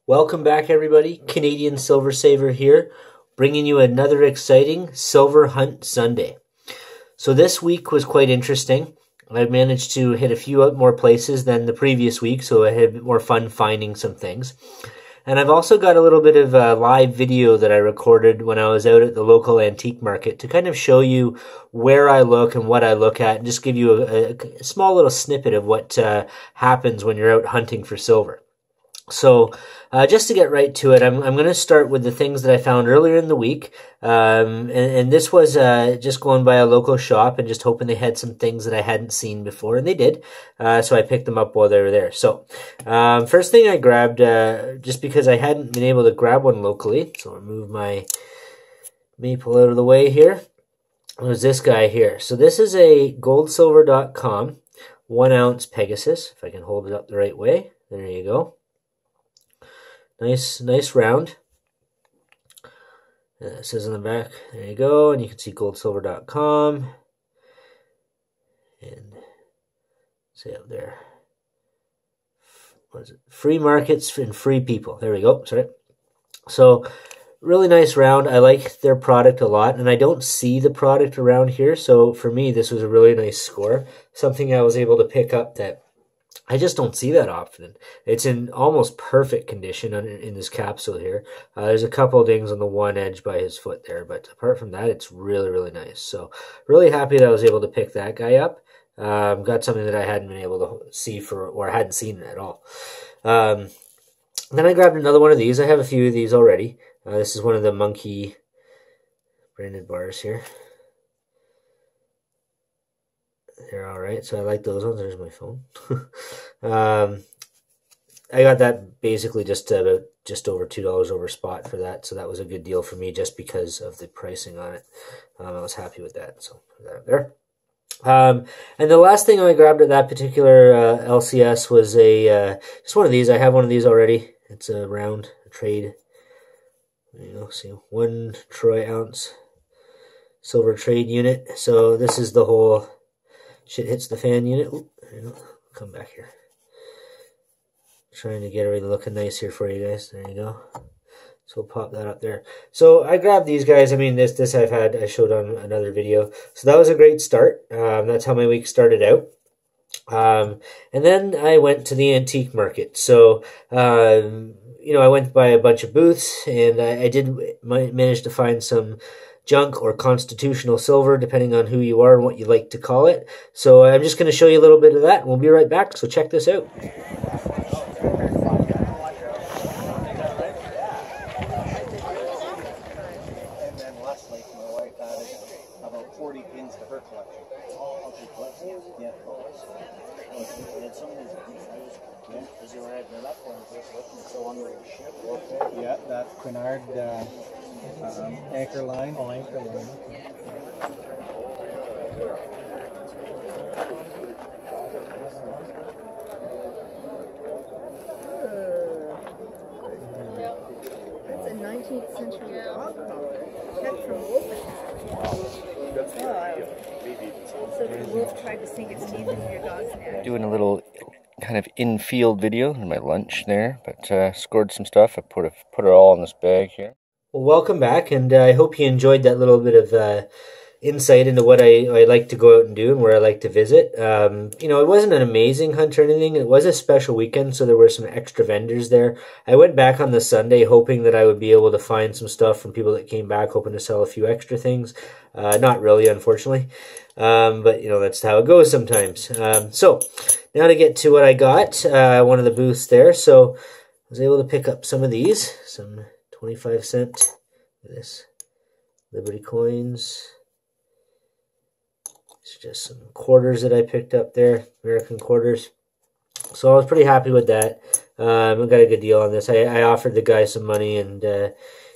Welcome back, everybody. Canadian Silver Saver here, bringing you another exciting Silver Hunt Sunday. So this week was quite interesting. I managed to hit a few more places than the previous week, so I had a bit more fun finding some things. And I've also got a little bit of a live video that I recorded when I was out at the local antique market to kind of show you where I look and what I look at, and just give you a small little snippet of what happens when you're out hunting for silver. So just to get right to it, I'm going to start with the things that I found earlier in the week. And this was just going by a local shop and just hoping they had some things that I hadn't seen before, and they did. So I picked them up while they were there. So first thing I grabbed, just because I hadn't been able to grab one locally, so I'll move my maple out of the way here, was this guy here. So this is a goldsilver.com 1 ounce Pegasus, if I can hold it up the right way. There you go. Nice round. It says on the back, there you go, and you can see goldsilver.com. And say up there, what is it? Free markets and free people. There we go. Sorry. So really nice round. I like their product a lot, and I don't see the product around here. So for me, this was a really nice score. Something I was able to pick up that I just don't see that often. It's in almost perfect condition in this capsule here. There's a couple of dings on the one edge by his foot there, but apart from that, it's really nice. So really happy that I was able to pick that guy up. Got something that I hadn't been able to see or hadn't seen at all. Then I grabbed another one of these. I have a few of these already. This is one of the Monkey branded bars here. They're all right, so I like those ones. There's my phone. I got that basically just over $2 over spot for that, so that was a good deal for me just because of the pricing on it. I was happy with that, so put that up there. And the last thing I grabbed at that particular LCS was just one of these. I have one of these already. It's a round trade. There you go. See, 1 troy ounce silver trade unit. So this is the whole shit hits the fan unit. Oop, there you go. Come back here. Trying to get everything looking nice here for you guys. There you go. So we'll pop that up there. So I grabbed these guys. I mean, this I showed on another video. So that was a great start. That's how my week started out. And then I went to the antique market. So, you know, I went by a bunch of booths, and I did manage to find some junk or constitutional silver, depending on who you are and what you like to call it. So I'm just going to show you a little bit of that, and we'll be right back. So check this out. Yeah, that Quinard anchor line. Oh, anchor line. That's a 19th century dog collar. Kept from wolf attack. So the wolf tried to sink its teeth into your dog's neck. Doing a little kind of in-field video in my lunch there, but scored some stuff. I put it all in this bag here. Well, welcome back, and I hope you enjoyed that little bit of insight into what I like to go out and do and where I like to visit. You know, it wasn't an amazing hunt or anything. It was a special weekend, so there were some extra vendors there. I went back on the Sunday hoping that I would be able to find some stuff from people that came back, hoping to sell a few extra things. Not really, unfortunately. But, you know, that's how it goes sometimes. So, now to get to what I got, one of the booths there. So, I was able to pick up some of these, some 25-cent, this, Liberty coins. It's just some quarters that I picked up there, American quarters. So I was pretty happy with that. I got a good deal on this. I offered the guy some money, and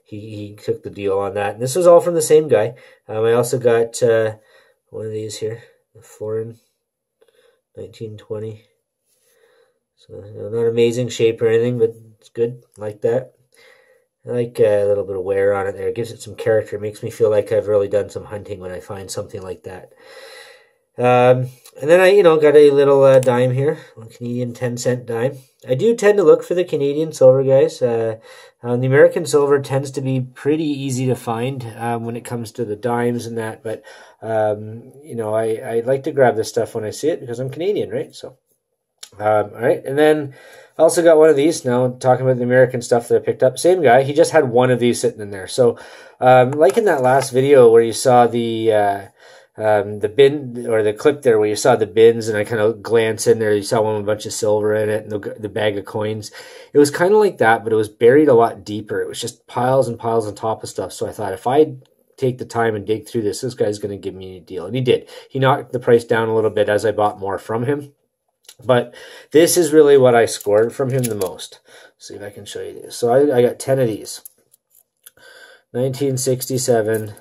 he took the deal on that. And this was all from the same guy. I also got one of these here, the florin, 1920. So, you know, not amazing shape or anything, but it's good. I like that. I like a little bit of wear on it there. It gives it some character. It makes me feel like I've really done some hunting when I find something like that. And then I, got a little dime here, a Canadian 10-cent dime. I do tend to look for the Canadian silver, guys. The American silver tends to be pretty easy to find when it comes to the dimes and that. But, I like to grab this stuff when I see it because I'm Canadian, right? So, all right. And then I also got one of these now, talking about the American stuff that I picked up. Same guy. He just had one of these sitting in there. So, like in that last video where you saw the bin or the clip there where you saw the bins and I kind of glance in there, you saw one with a bunch of silver in it and the bag of coins. It was kind of like that, but it was buried a lot deeper. It was just piles and piles on top of stuff. So I thought if I take the time and dig through this guy's going to give me a deal. And he did. He knocked the price down a little bit as I bought more from him. But this is really what I scored from him the most. Let's see if I can show you this. So I got 10 of these. 1967.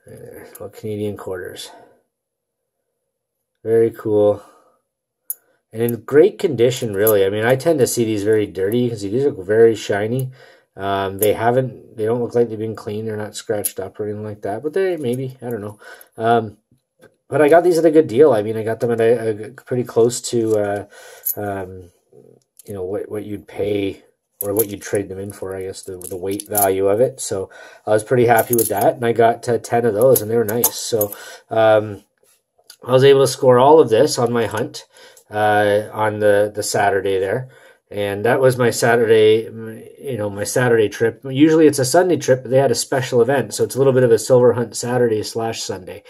Right there, little Canadian quarters. Very cool. And in great condition, really. I mean, I tend to see these very dirty because these look very shiny. They don't look like they've been cleaned. They're not scratched up or anything like that. But they maybe, I don't know. But I got these at a good deal. I mean, I got them at a pretty close to, what you'd pay or what you'd trade them in for, I guess, the weight value of it. So I was pretty happy with that. And I got 10 of those, and they were nice. So I was able to score all of this on my hunt on the Saturday there. And that was my Saturday, my Saturday trip. Usually it's a Sunday trip, but they had a special event. So it's a little bit of a silver hunt Saturday/Sunday.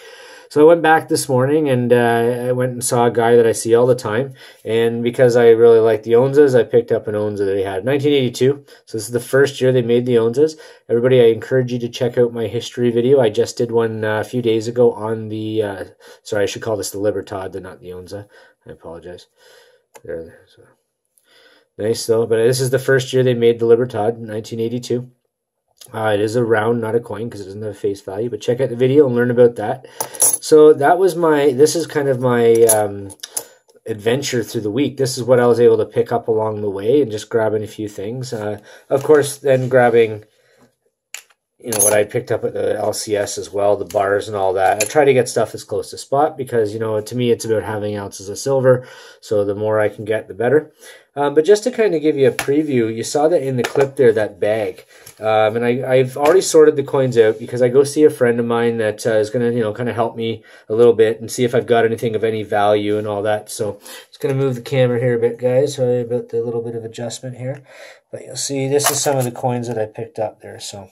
So I went back this morning and I went and saw a guy that I see all the time. And because I really like the Onzas, I picked up an Onza that he had. 1982. So this is the first year they made the Onzas. Everybody, I encourage you to check out my history video. I just did one a few days ago on the, sorry, I should call this the Libertad, not the Onza. I apologize. There. So. Nice though. But this is the first year they made the Libertad, 1982. It is a round, not a coin, because it doesn't have face value. But check out the video and learn about that. So that was this is kind of my adventure through the week. This is what I was able to pick up along the way and just grabbing a few things. Of course, then grabbing, what I picked up at the LCS as well, the bars and all that. I try to get stuff as close to spot because, to me, it's about having ounces of silver. So the more I can get, the better. But just to kind of give you a preview, you saw that in the clip there, that bag. And I've already sorted the coins out because I go see a friend of mine that is going to, kind of help me a little bit and see if I've got anything of any value and all that. So just going to move the camera here a bit, guys. Sorry about the little bit of adjustment here. But you'll see this is some of the coins that I picked up there. So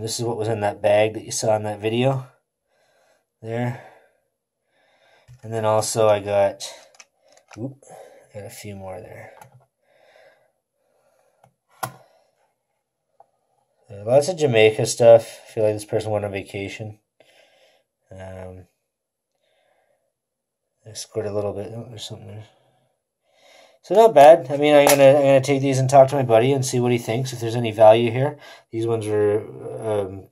this is what was in that bag that you saw in that video there. And then also I got a few more there. Lots of Jamaica stuff. I feel like this person went on vacation. I scored a little bit. Oh, there's something there. So not bad. I mean, I'm gonna take these and talk to my buddy and see what he thinks, if there's any value here. These ones were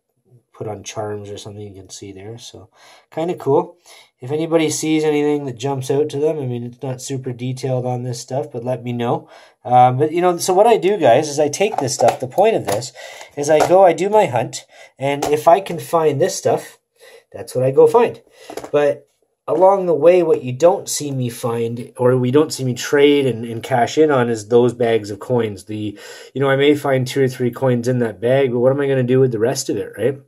put on charms or something, you can see there. So kind of cool. If anybody sees anything that jumps out to them, I mean, it's not super detailed on this stuff, but let me know. So what I do, guys, is I take this stuff. The point of this is I do my hunt, and if I can find this stuff, that's what I go find. But along the way, what you don't see me find, or we don't see me trade and cash in on, is those bags of coins. I may find 2 or 3 coins in that bag, but what am I going to do with the rest of it, right?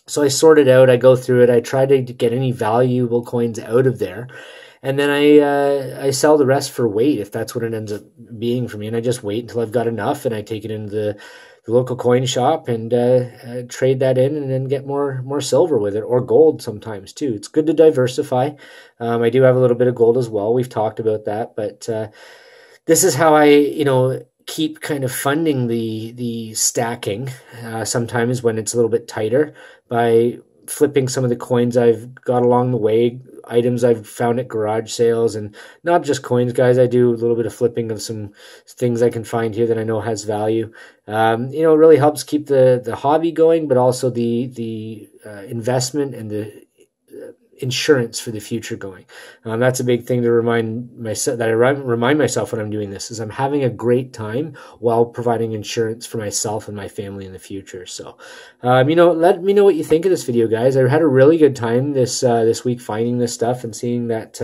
So I sort it out, I go through it, I try to get any valuable coins out of there, and then I sell the rest for weight, if that's what it ends up being for me, and I just wait until I've got enough, and I take it into the local coin shop and trade that in and then get more silver with it, or gold sometimes too. It's good to diversify. I do have a little bit of gold as well. We've talked about that, but this is how I, keep kind of funding the stacking sometimes when it's a little bit tighter, by flipping some of the coins I've got along the way, items I've found at garage sales, and not just coins, guys. I do a little bit of flipping of some things I can find here that I know has value. It really helps keep the hobby going, but also the investment and the insurance for the future going. That's a big thing to remind myself, that I remind myself when I'm doing this, is I'm having a great time while providing insurance for myself and my family in the future. So, let me know what you think of this video, guys. I had a really good time this week finding this stuff and seeing that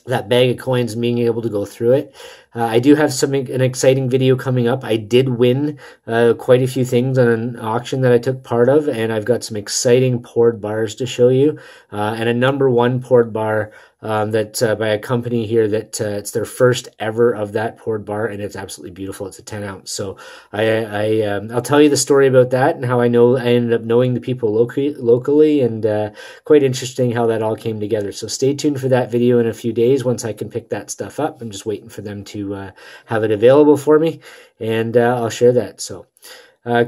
that bag of coins and being able to go through it. I do have an exciting video coming up. I did win quite a few things on an auction that I took part of, and I've got some exciting poured bars to show you, and a #1 poured bar that by a company here that it's their first ever of that poured bar, and it's absolutely beautiful. It's a 10 ounce. So I'll tell you the story about that and how I ended up knowing the people locally, and quite interesting how that all came together. So stay tuned for that video in a few days once I can pick that stuff up. I'm just waiting for them to have it available for me, and I'll share that. So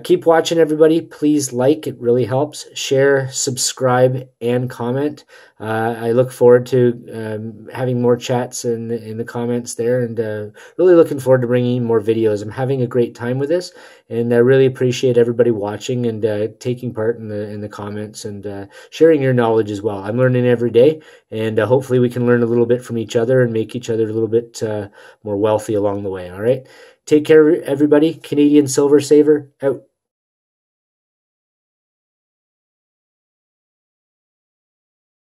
keep watching, everybody. Please like, it really helps. Share, subscribe, and comment. I look forward to having more chats in the comments there, and really looking forward to bringing more videos. I'm having a great time with this, and I really appreciate everybody watching and taking part in the comments and sharing your knowledge as well. I'm learning every day, and hopefully we can learn a little bit from each other and make each other a little bit more wealthy along the way. All right? Take care, everybody. Canadian Silver Saver, out.